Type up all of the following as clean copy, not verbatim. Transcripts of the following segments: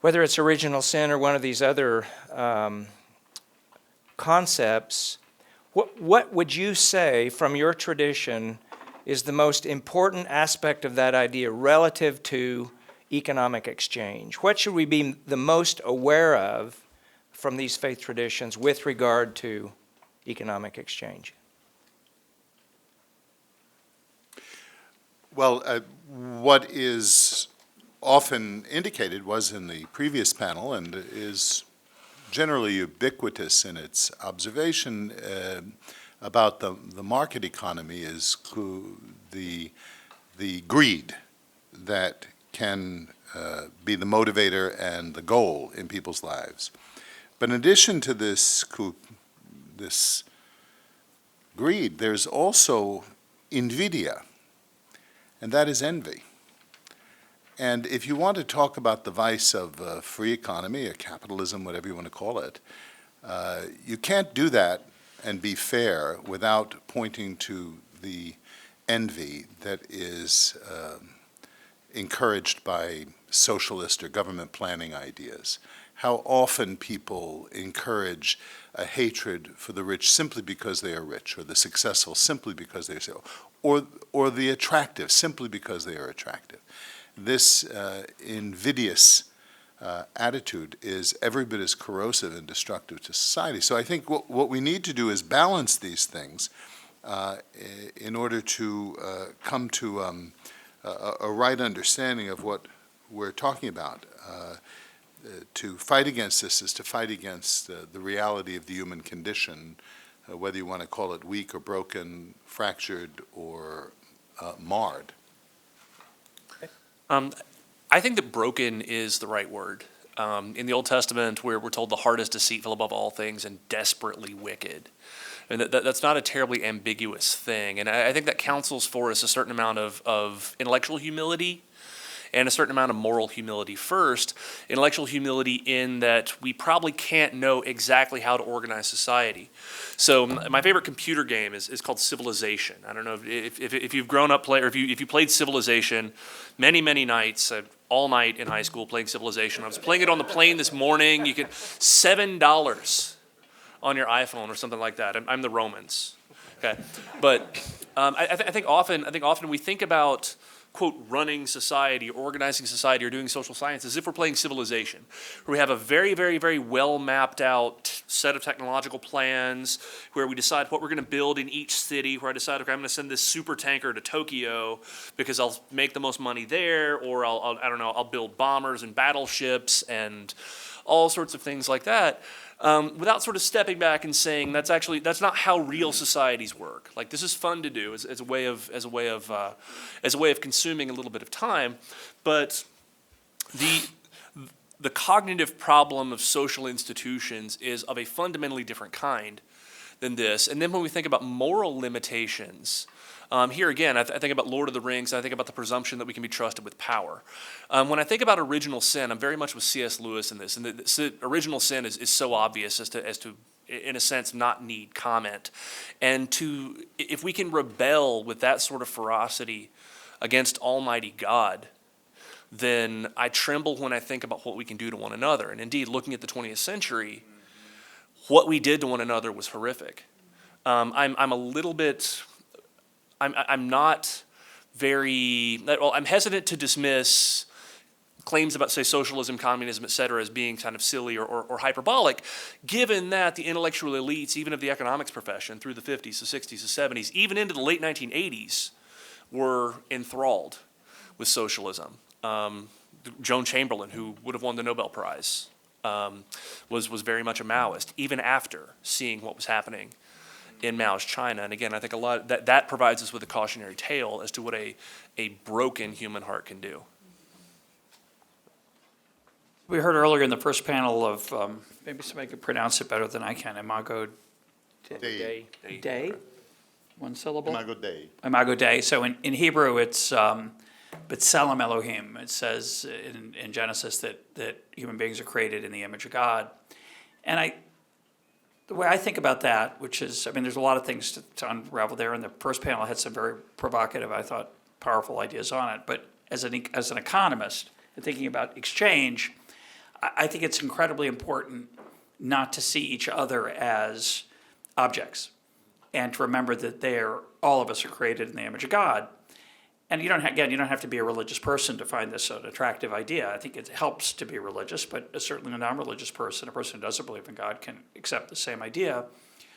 whether it's original sin or one of these other concepts, what would you say from your tradition is the most important aspect of that idea relative to economic exchange? What should we be the most aware of from these faith traditions with regard to economic exchange? Well, what is often indicated was in the previous panel and is generally ubiquitous in its observation about the market economy is the greed that can be the motivator and the goal in people's lives. But in addition to this greed, there's also invidia, and that is envy. And if you want to talk about the vice of free economy or capitalism, whatever you want to call it, you can't do that and be fair without pointing to the envy that is encouraged by socialist or government planning ideas. How often people encourage a hatred for the rich simply because they are rich, or the successful simply because they are so, or the attractive simply because they are attractive. This invidious attitude is every bit as corrosive and destructive to society. So I think what we need to do is balance these things in order to come to a right understanding of what we're talking about. To fight against this is to fight against the reality of the human condition, whether you want to call it weak or broken, fractured or marred. I think that broken is the right word. In the Old Testament, where we're told the heart is deceitful above all things and desperately wicked. And that's not a terribly ambiguous thing. And I think that counsels for us a certain amount of intellectual humility and a certain amount of moral humility first. Intellectual humility in that we probably can't know exactly how to organize society. So my favorite computer game is called Civilization. I don't know if you've grown up or if you played Civilization many nights, all night in high school playing Civilization. I was playing it on the plane this morning. You get $7 on your iPhone or something like that. I'm the Romans, okay? But I think often we think about, quote, running society, or organizing society, or doing social science as if we're playing Civilization, where we have a very well mapped out set of technological plans, where we decide what we're going to build in each city, where I decide, okay, I'm going to send this super tanker to Tokyo because I'll make the most money there, or I'll build bombers and battleships and all sorts of things like that. Without sort of stepping back and saying that's not how real societies work. Like, this is fun to do as a way of consuming a little bit of time, but the cognitive problem of social institutions is of a fundamentally different kind than this. And then when we think about moral limitations, here again, I think about Lord of the Rings, and I think about the presumption that we can be trusted with power. When I think about original sin, I'm very much with C.S. Lewis in this, and the original sin is so obvious as to, in a sense, not need comment. And if we can rebel with that sort of ferocity against Almighty God, then I tremble when I think about what we can do to one another. And indeed, looking at the 20th century, what we did to one another was horrific. I'm hesitant to dismiss claims about, say, socialism, communism, et cetera, as being kind of silly or hyperbolic, given that the intellectual elites, even of the economics profession, through the 50s, the 60s, the 70s, even into the late 1980s, were enthralled with socialism. Joan Chamberlain, who would have won the Nobel Prize, was very much a Maoist, even after seeing what was happening in Mao's China. And again, I think a lot that provides us with a cautionary tale as to what a broken human heart can do. We heard earlier in the first panel of, maybe somebody could pronounce it better than I can, Imad-ad-Dean. One syllable? Imad-ad-Dean. Imad-ad-Dein. So in Hebrew, it's B'Tselem Elohim. It says in Genesis that human beings are created in the image of God. And the way I think about that, which is, there's a lot of things to unravel there, and the first panel had some very provocative, I thought, powerful ideas on it. But as an economist and thinking about exchange, I think it's incredibly important not to see each other as objects, and to remember that all of us are created in the image of God. And you don't have to be a religious person to find this an attractive idea. I think it helps to be religious, but certainly a non-religious person, a person who doesn't believe in God, can accept the same idea.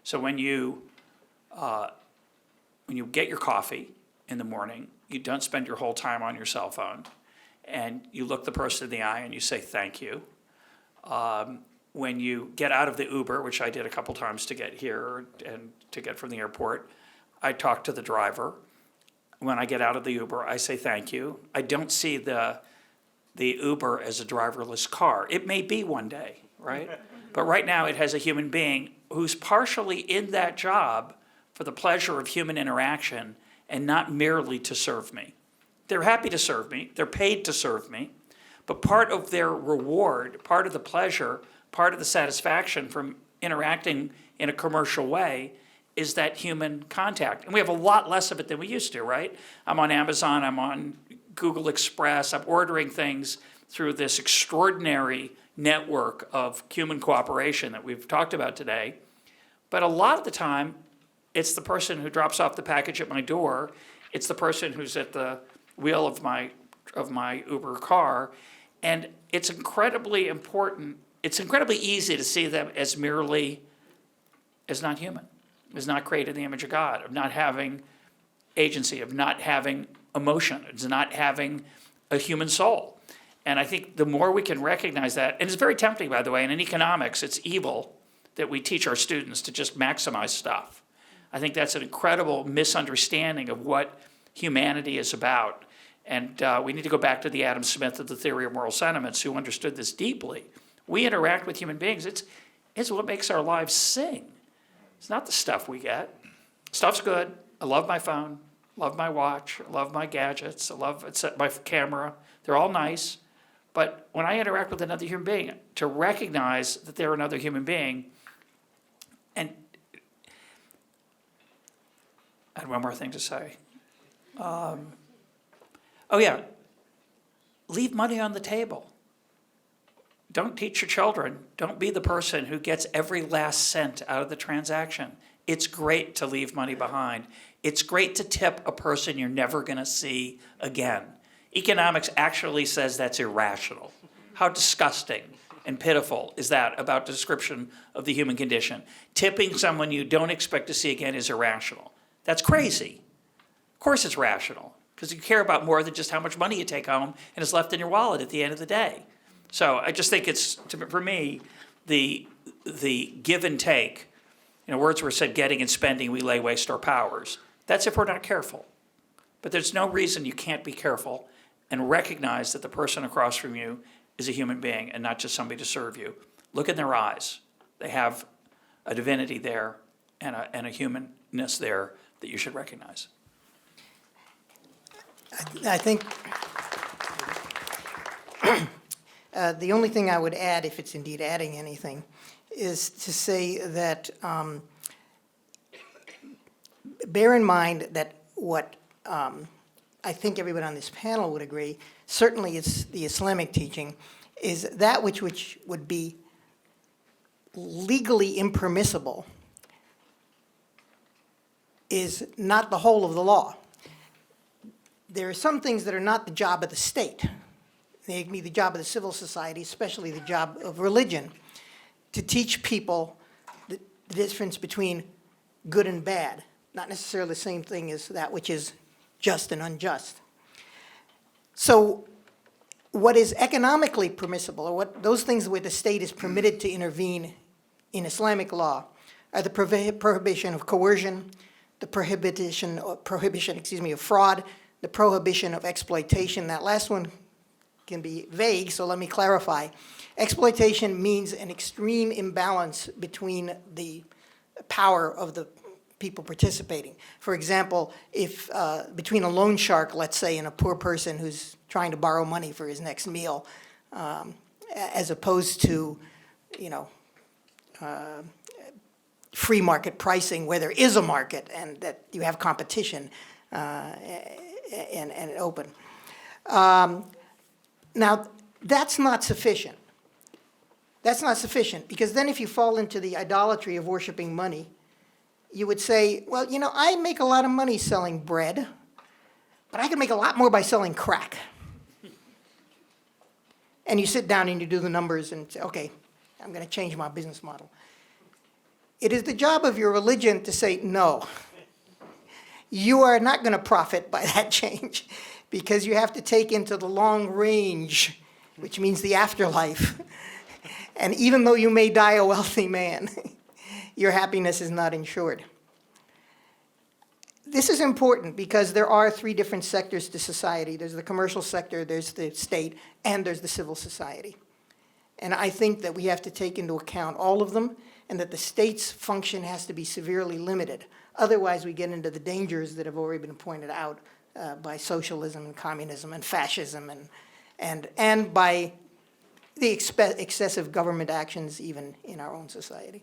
So when you get your coffee in the morning, you don't spend your whole time on your cell phone, and you look the person in the eye and you say thank you. When you get out of the Uber, which I did a couple times to get here and to get from the airport, I talk to the driver. When I get out of the Uber, I say thank you. I don't see the Uber as a driverless car. It may be one day, right? But right now it has a human being who's partially in that job for the pleasure of human interaction and not merely to serve me. They're happy to serve me. They're paid to serve me. But part of their reward, part of the pleasure, part of the satisfaction from interacting in a commercial way is that human contact. And we have a lot less of it than we used to, right? I'm on Amazon, I'm on Google Express, I'm ordering things through this extraordinary network of human cooperation that we've talked about today. But a lot of the time, it's the person who drops off the package at my door, it's the person who's at the wheel of my Uber car, and it's incredibly important. It's incredibly easy to see them as merely as not human, as not created in the image of God, of not having agency, of not having emotion, of not having a human soul. And I think the more we can recognize that, and it's very tempting, by the way, and in economics, it's evil that we teach our students to just maximize stuff. I think that's an incredible misunderstanding of what humanity is about. And we need to go back to the Adam Smith of the theory of moral sentiments, who understood this deeply. We interact with human beings. It's what makes our lives sing. It's not the stuff we get. Stuff's good. I love my phone, love my watch, I love my gadgets, I love my camera. They're all nice. But when I interact with another human being, to recognize that they're another human being, and I had one more thing to say. Leave money on the table. Don't teach your children. Don't be the person who gets every last cent out of the transaction. It's great to leave money behind. It's great to tip a person you're never going to see again. Economics actually says that's irrational. How disgusting and pitiful is that about the description of the human condition? Tipping someone you don't expect to see again is irrational. That's crazy. Of course it's rational, because you care about more than just how much money you take home and is left in your wallet at the end of the day. So I just think it's, for me, the give and take. Wordsworth said, getting and spending, we lay waste our powers. That's if we're not careful. But there's no reason you can't be careful and recognize that the person across from you is a human being and not just somebody to serve you. Look in their eyes. They have a divinity there and a humanness there that you should recognize. I think the only thing I would add, if it's indeed adding anything, is to say that bear in mind that what I think everyone on this panel would agree, certainly it's the Islamic teaching, is that which would be legally impermissible is not the whole of the law. There are some things that are not the job of the state. They can be the job of the civil society, especially the job of religion, to teach people the difference between good and bad, not necessarily the same thing as that which is just and unjust. So what is economically permissible, or what those things where the state is permitted to intervene in Islamic law, are the prohibition of coercion, the prohibition of fraud, the prohibition of exploitation. That last one can be vague, so let me clarify. Exploitation means an extreme imbalance between the power of the people participating. For example, if between a loan shark, let's say, and a poor person who's trying to borrow money for his next meal, as opposed to, free market pricing where there is a market and that you have competition and open. Now, that's not sufficient. That's not sufficient, because then if you fall into the idolatry of worshiping money, you would say, well, you know, I make a lot of money selling bread, but I can make a lot more by selling crack. And you sit down and you do the numbers and say, okay, I'm going to change my business model. It is the job of your religion to say, no, you are not going to profit by that change, because you have to take into the long range, which means the afterlife. And even though you may die a wealthy man, your happiness is not insured. This is important because there are three different sectors to society. There's the commercial sector, there's the state, and there's the civil society. And I think that we have to take into account all of them, and that the state's function has to be severely limited. Otherwise, we get into the dangers that have already been pointed out by socialism and communism and fascism and by the excessive government actions even in our own society.